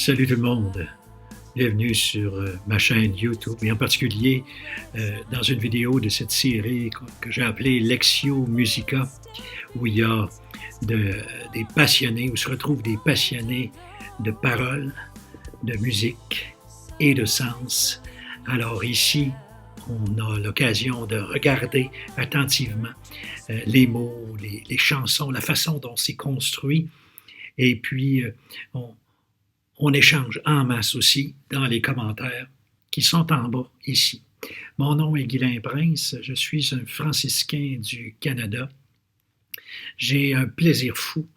Salut tout le monde, bienvenue sur ma chaîne YouTube et en particulier dans une vidéo de cette série que j'ai appelée Lectio Musica où il y a des passionnés, où se retrouvent des passionnés de paroles, de musique et de sens. Alors ici, on a l'occasion de regarder attentivement les mots, les chansons, la façon dont c'est construit et puis on échange en masse aussi dans les commentaires qui sont en bas ici. Mon nom est Guylain Prince, je suis un franciscain du Canada. J'ai un plaisir fou,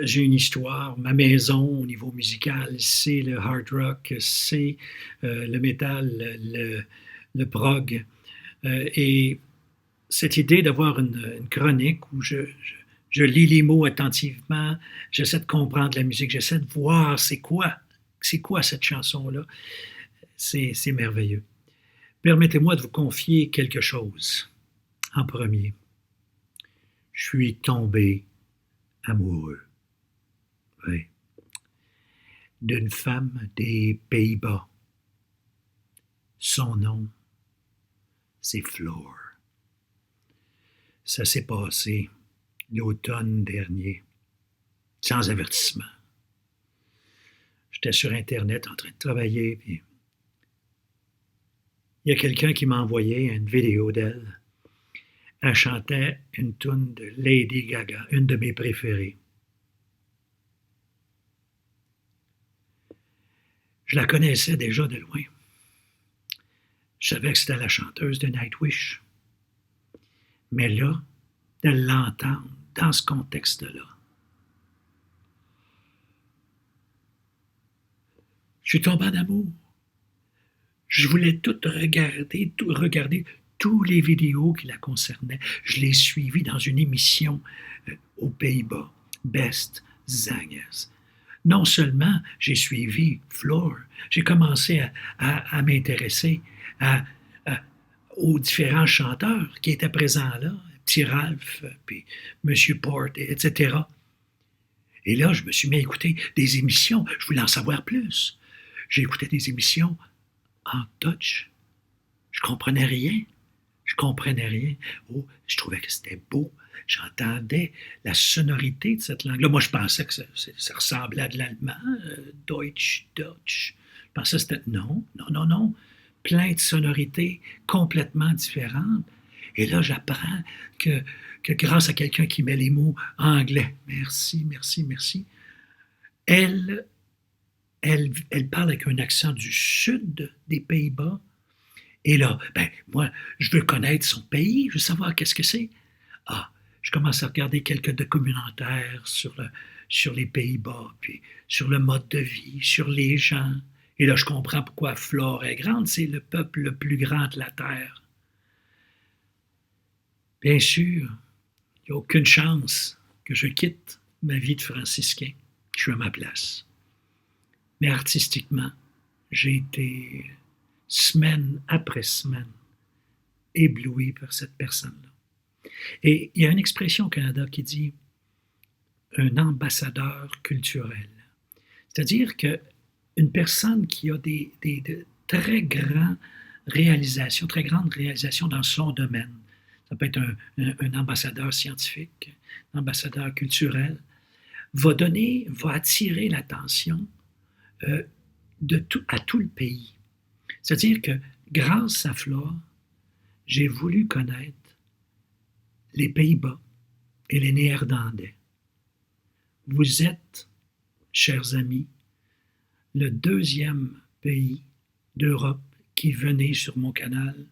j'ai une histoire. Ma maison au niveau musical, c'est le hard rock, c'est le métal, le prog. Et cette idée d'avoir une chronique où je lis les mots attentivement, j'essaie de comprendre la musique, j'essaie de voir c'est quoi cette chanson-là. C'est merveilleux. Permettez-moi de vous confier quelque chose. En premier, je suis tombé amoureux, oui, d'une femme des Pays-Bas. Son nom, c'est Floor. Ça s'est passé l'automne dernier, sans avertissement. J'étais sur Internet en train de travailler, puis il y a quelqu'un qui m'a envoyé une vidéo d'elle. Elle chantait une tune de Lady Gaga, une de mes préférées. Je la connaissais déjà de loin. Je savais que c'était la chanteuse de Nightwish. Mais là, de l'entendre dans ce contexte-là, je suis tombé en amour. Je voulais tout regarder tous les vidéos qui la concernaient. Je l'ai suivie dans une émission aux Pays-Bas, Best Zangers. Non seulement j'ai suivi Floor, j'ai commencé à m'intéresser aux différents chanteurs qui étaient présents là, Petit Ralph, puis Monsieur Port, etc. Et là, je me suis mis à écouter des émissions. Je voulais en savoir plus. J'ai écouté des émissions en Dutch. Je comprenais rien. Oh, je trouvais que c'était beau. J'entendais la sonorité de cette langue-là. Moi, je pensais que ça ressemblait à de l'allemand, Deutsch, Dutch. Je pensais que c'était... Non. Plein de sonorités complètement différentes. Et là, j'apprends que grâce à quelqu'un qui met les mots anglais, merci, elle parle avec un accent du sud des Pays-Bas. Et là, moi, je veux connaître son pays, je veux savoir qu'est-ce que c'est. Ah, je commence à regarder quelques documentaires sur les Pays-Bas, puis sur le mode de vie, sur les gens. Et là, je comprends pourquoi Floor est grande, c'est le peuple le plus grand de la Terre. Bien sûr, il n'y a aucune chance que je quitte ma vie de franciscain. Je suis à ma place. Mais artistiquement, j'ai été, semaine après semaine, ébloui par cette personne-là. Et il y a une expression au Canada qui dit « un ambassadeur culturel ». C'est-à-dire qu'une personne qui a de très grandes réalisations dans son domaine, ça peut être un ambassadeur scientifique, un ambassadeur culturel, va attirer l'attention à tout le pays. C'est-à-dire que grâce à Floor, j'ai voulu connaître les Pays-Bas et les Néerlandais. Vous êtes, chers amis, le deuxième pays d'Europe qui venait sur mon canal.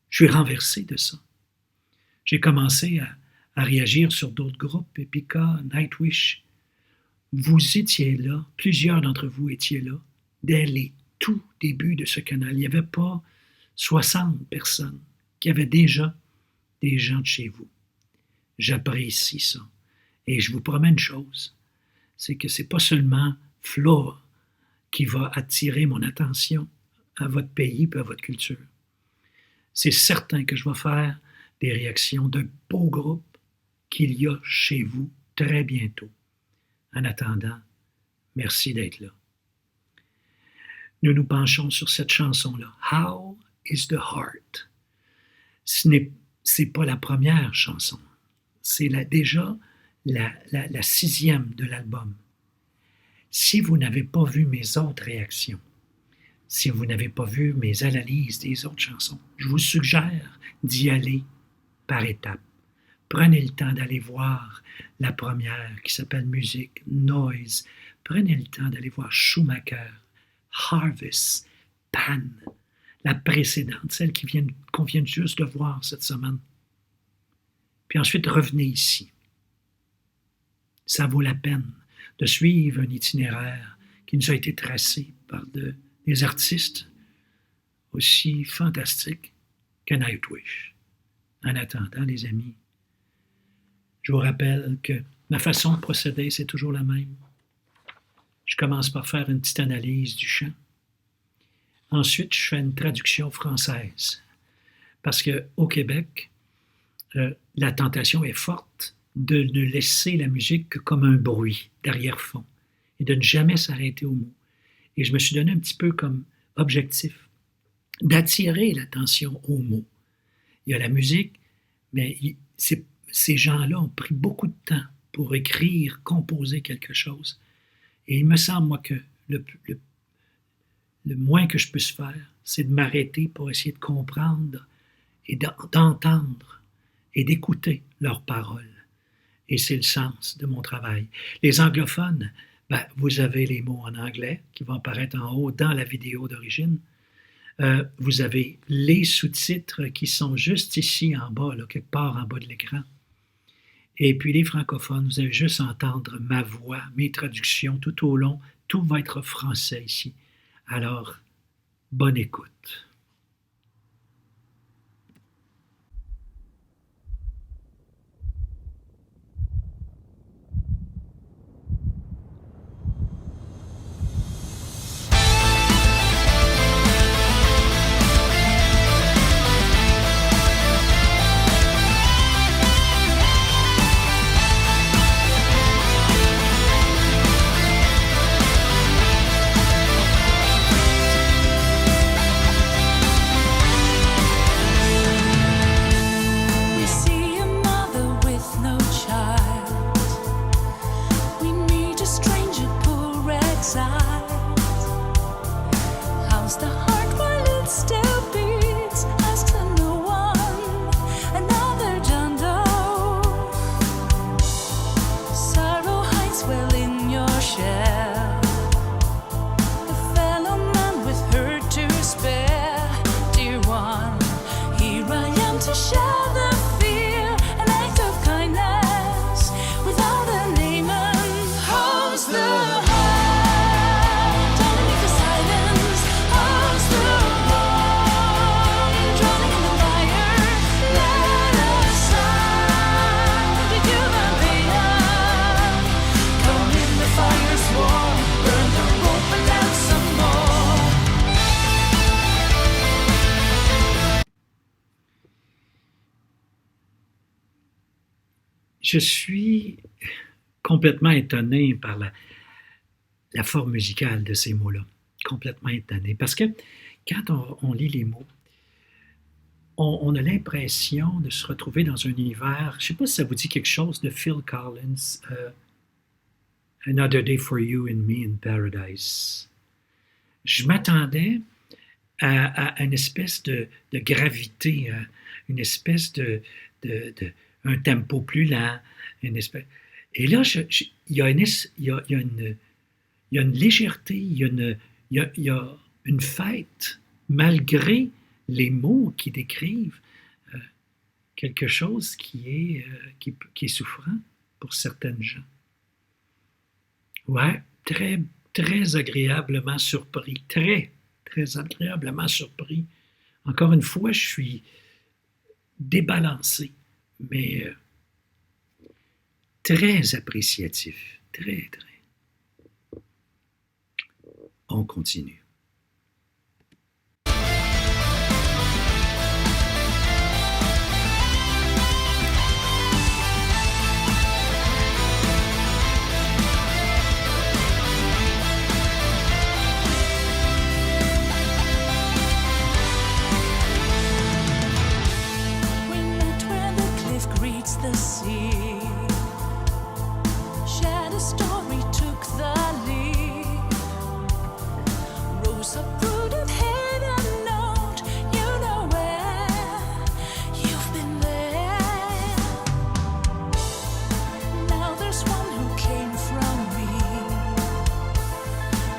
Je suis renversé de ça. J'ai commencé à réagir sur d'autres groupes, Epica, Nightwish. Vous étiez là, plusieurs d'entre vous étiez là, dès les tout débuts de ce canal. Il n'y avait pas 60 personnes qui avaient déjà des gens de chez vous. J'apprécie ça. Et je vous promets une chose, c'est que ce n'est pas seulement Floor qui va attirer mon attention à votre pays et à votre culture. C'est certain que je vais faire des réactions de beaux groupes qu'il y a chez vous très bientôt. En attendant, Merci d'être là. Nous nous penchons sur cette chanson-là. How is the Heart? C'est pas la première chanson. C'est déjà la 6e de l'album. Si vous n'avez pas vu mes autres réactions, si vous n'avez pas vu mes analyses des autres chansons, je vous suggère d'y aller par étapes. Prenez le temps d'aller voir la première qui s'appelle Musique, Noise. Prenez le temps d'aller voir Schumacher, Harvest, Pan, la précédente, celle qu'on vient juste de voir cette semaine. Puis ensuite, revenez ici. Ça vaut la peine de suivre un itinéraire qui nous a été tracé par des artistes aussi fantastiques que Nightwish. En attendant, les amis, je vous rappelle que ma façon de procéder, c'est toujours la même. Je commence par faire une petite analyse du chant. Ensuite, je fais une traduction française. Parce qu'au Québec, la tentation est forte de ne laisser la musique que comme un bruit d'arrière-fond et de ne jamais s'arrêter aux mots. Et je me suis donné un petit peu comme objectif d'attirer l'attention aux mots. Il y a la musique, mais ces gens-là ont pris beaucoup de temps pour écrire, composer quelque chose. Et il me semble, moi, que le moins que je puisse faire, c'est de m'arrêter pour essayer de comprendre et d'entendre et d'écouter leurs paroles. Et c'est le sens de mon travail. Les anglophones, vous avez les mots en anglais qui vont apparaître en haut dans la vidéo d'origine. Vous avez les sous-titres qui sont juste ici en bas, là, quelque part en bas de l'écran. Et puis les francophones, vous allez juste entendre ma voix, mes traductions tout au long. Tout va être français ici. Alors, bonne écoute. Je suis complètement étonné par la forme musicale de ces mots-là. Complètement étonné. Parce que quand on lit les mots, on a l'impression de se retrouver dans un univers, je ne sais pas si ça vous dit quelque chose de Phil Collins, Another Day for You and Me in Paradise. Je m'attendais à une espèce de gravité, une espèce un tempo plus lent, une espèce. Et là, il y a une légèreté, il y a une fête, malgré les mots qui décrivent quelque chose qui est souffrant pour certaines gens. Ouais, très, très agréablement surpris, très, très agréablement surpris. Encore une fois, je suis débalancé, mais très appréciatif, très, très. On continue. sea. Shadow story took the lead. Rose uprooted hidden note. You know where you've been there. Now there's one who came from me,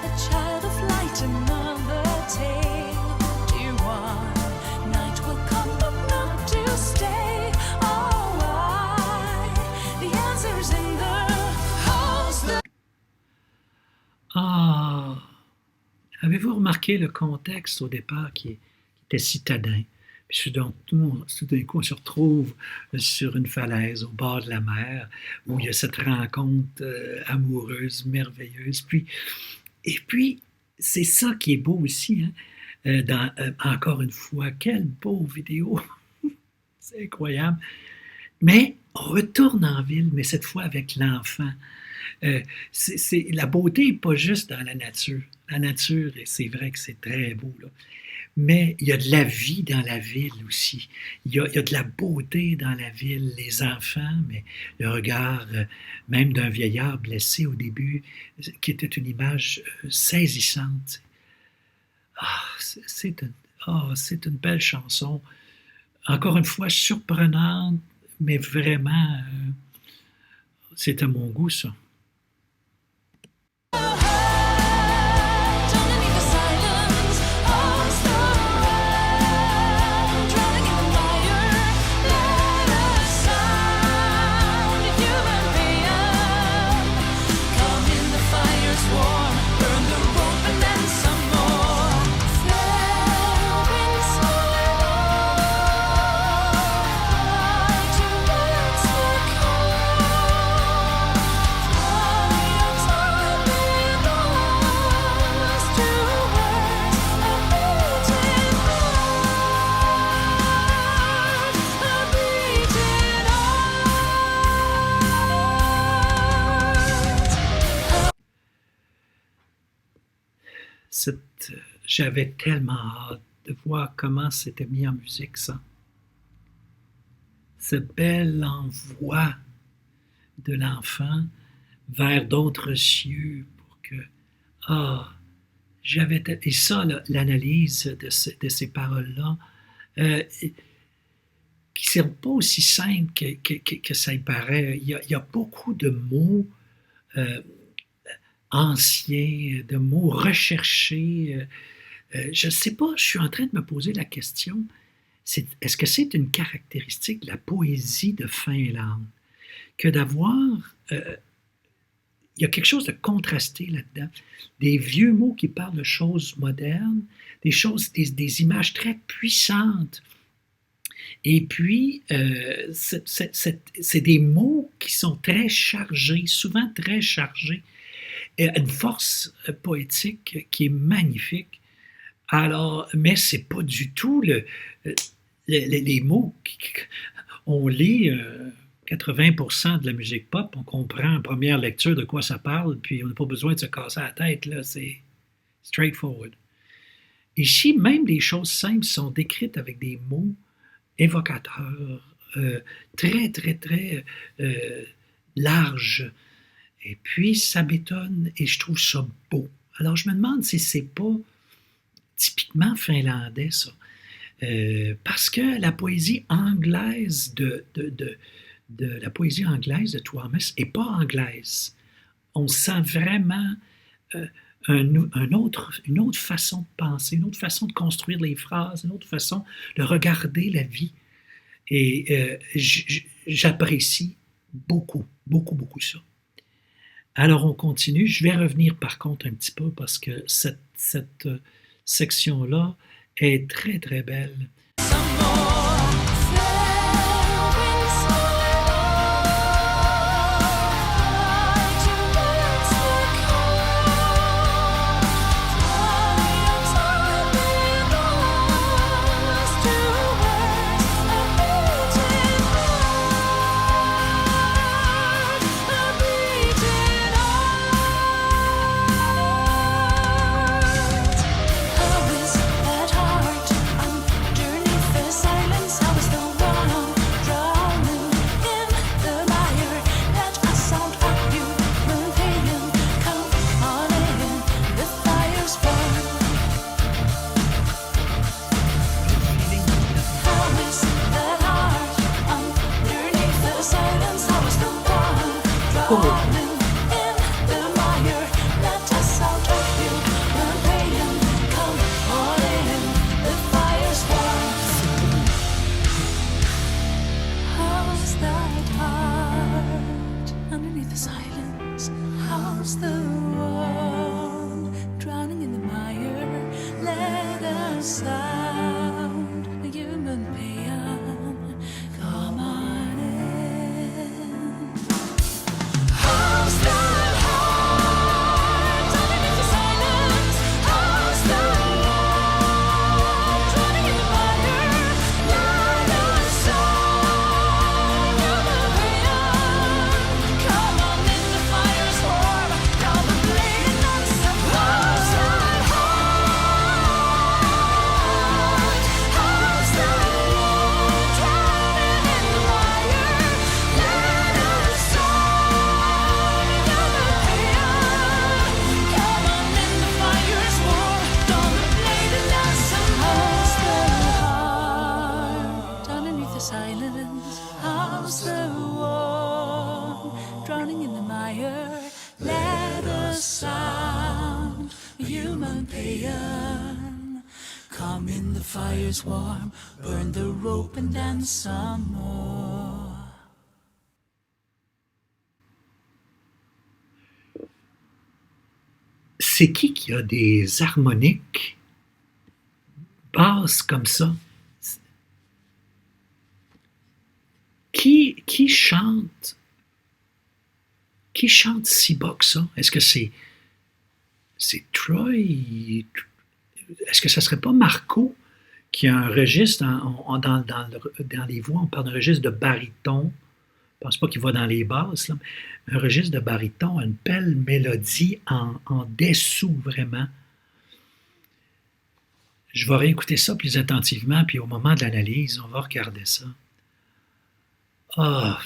a child of light, another tale. Dear one, night will come but not to stay. Oh, why? The answer's in the house. Ah! Avez-vous remarqué le contexte au départ qui était citadin? Puis tout d'un coup, on se retrouve sur une falaise au bord de la mer où il y a cette rencontre amoureuse, merveilleuse. Et puis, c'est ça qui est beau aussi, hein? Encore une fois, quelle beau vidéo! C'est incroyable. Mais on retourne en ville, mais cette fois avec l'enfant. La beauté n'est pas juste dans la nature. La nature, et c'est vrai que c'est très beau, là. Mais il y a de la vie dans la ville aussi. Il y a de la beauté dans la ville, les enfants, mais le regard même d'un vieillard blessé au début, qui était une image saisissante. Ah, c'est une belle chanson. Encore une fois, surprenante, mais vraiment, c'est à mon goût, ça. Underneath the silence of the round, drowning in the fire, let us sound. Human being, come in the fire's warm, burn the rope and then some more. Fair winds fly towards the coast. Triumphs are being lost to words, a beating heart, a beating heart. J'avais tellement hâte de voir comment c'était mis en musique, ça. Ce bel envoi de l'enfant vers d'autres cieux pour que, ah, et ça, là, l'analyse de ces paroles-là, qui ne sont pas aussi simples que ça y paraît. Il y a beaucoup de mots anciens, de mots recherchés. Je ne sais pas, je suis en train de me poser la question, est-ce que c'est une caractéristique de la poésie de Finlande que d'avoir, il y a quelque chose de contrasté là-dedans, des vieux mots qui parlent de choses modernes, des images très puissantes. Et puis, c'est des mots qui sont très chargés, souvent très chargés, une force poétique qui est magnifique. Alors, mais c'est pas du tout les mots. On lit 80% de la musique pop, on comprend en première lecture de quoi ça parle, puis on n'a pas besoin de se casser la tête, là, c'est straightforward. Ici, même des choses simples sont décrites avec des mots évocateurs, très, très, très larges. Et puis, ça m'étonne et je trouve ça beau. Alors, je me demande si c'est pas typiquement finlandais, ça. Parce que la poésie anglaise la poésie anglaise de Thomas n'est pas anglaise. On sent vraiment une autre façon de penser, une autre façon de construire les phrases, une autre façon de regarder la vie. Et j'apprécie beaucoup, beaucoup, beaucoup ça. Alors, on continue. Je vais revenir par contre un petit peu parce que cette section-là est très, très belle. At heart, underneath chorus. Come in, the fire's warm, burn the rope and dance some more. C'est qui a des harmoniques basses comme ça? Qui chante si bas que ça? Est-ce que c'est Troy? Est-ce que ça serait pas Marco qui a un registre dans les voix? On parle d'un registre de baryton. Je pense pas qu'il va dans les basses, là. Un registre de baryton, une belle mélodie en dessous, vraiment. Je vais réécouter ça plus attentivement, puis au moment de l'analyse, on va regarder ça. Ah!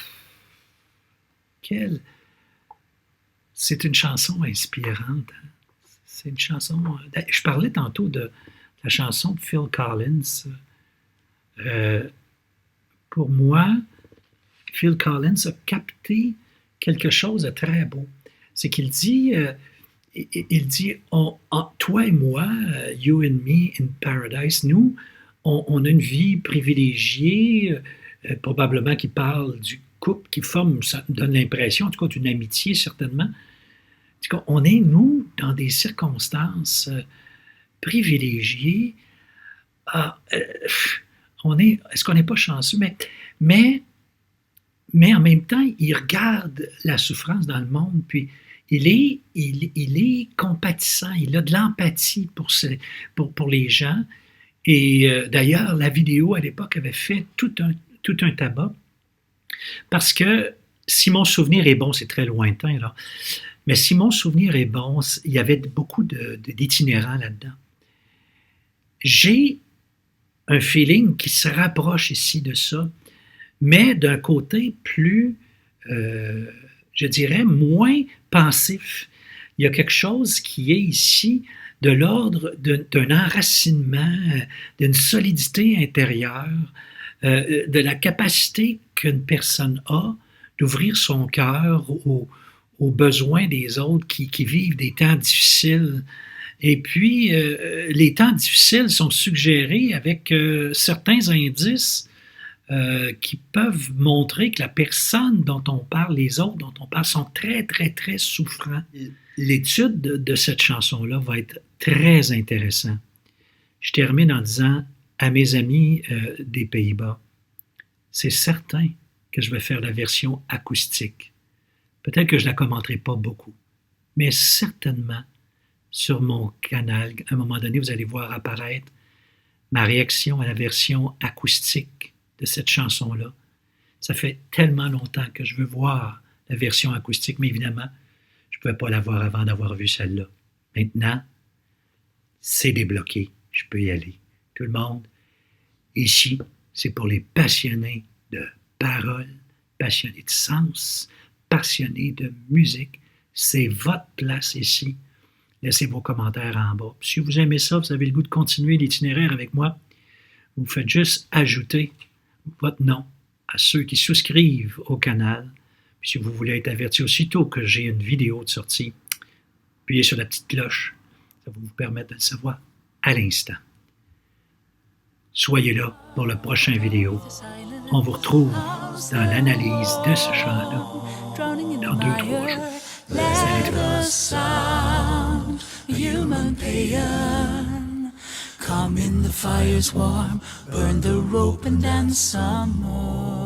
C'est une chanson inspirante. Hein? C'est une chanson... Je parlais tantôt de la chanson de Phil Collins. Pour moi, Phil Collins a capté quelque chose de très beau. C'est qu'il dit, toi et moi, you and me in paradise, nous, on a une vie privilégiée, probablement qu'il parle du couple qui forme, ça me donne l'impression, en tout cas d'une amitié certainement. En tout cas, on est, nous, dans des circonstances privilégiées. Est-ce qu'on n'est pas chanceux? Mais en même temps, il regarde la souffrance dans le monde, puis il est compatissant, il a de l'empathie pour les gens. Et d'ailleurs, la vidéo à l'époque avait fait tout un tabac, parce que si mon souvenir est bon, c'est très lointain, là, mais si mon souvenir est bon, il y avait beaucoup d'itinérants là-dedans. J'ai un feeling qui se rapproche ici de ça, mais d'un côté plus, je dirais, moins pensif. Il y a quelque chose qui est ici de l'ordre d'un enracinement, d'une solidité intérieure, de la capacité qu'une personne a d'ouvrir son cœur aux besoins des autres qui vivent des temps difficiles. Et puis, les temps difficiles sont suggérés avec certains indices qui peuvent montrer que la personne dont on parle, les autres dont on parle, sont très, très, très souffrants. L'étude de cette chanson-là va être très intéressante. Je termine en disant à mes amis des Pays-Bas, c'est certain que je vais faire la version acoustique. Peut-être que je ne la commenterai pas beaucoup, mais certainement, sur mon canal, à un moment donné, vous allez voir apparaître ma réaction à la version acoustique de cette chanson-là. Ça fait tellement longtemps que je veux voir la version acoustique, mais évidemment, je ne pouvais pas la voir avant d'avoir vu celle-là. Maintenant, c'est débloqué. Je peux y aller. Tout le monde, ici, c'est pour les passionnés de paroles, passionnés de sens, passionnés de musique. C'est votre place ici. Laissez vos commentaires en bas. Si vous aimez ça, vous avez le goût de continuer l'itinéraire avec moi, vous faites juste ajouter votre nom à ceux qui souscrivent au canal Puis si vous voulez être averti aussitôt que j'ai une vidéo de sortie, appuyez sur la petite cloche. Ça va vous permettre de le savoir à l'instant. Soyez là pour la prochaine vidéo. On vous retrouve dans l'analyse de ce chant-là dans 2-3 jours. Let the sound, human pain. Come in, the fire's warm, burn the rope and dance some more.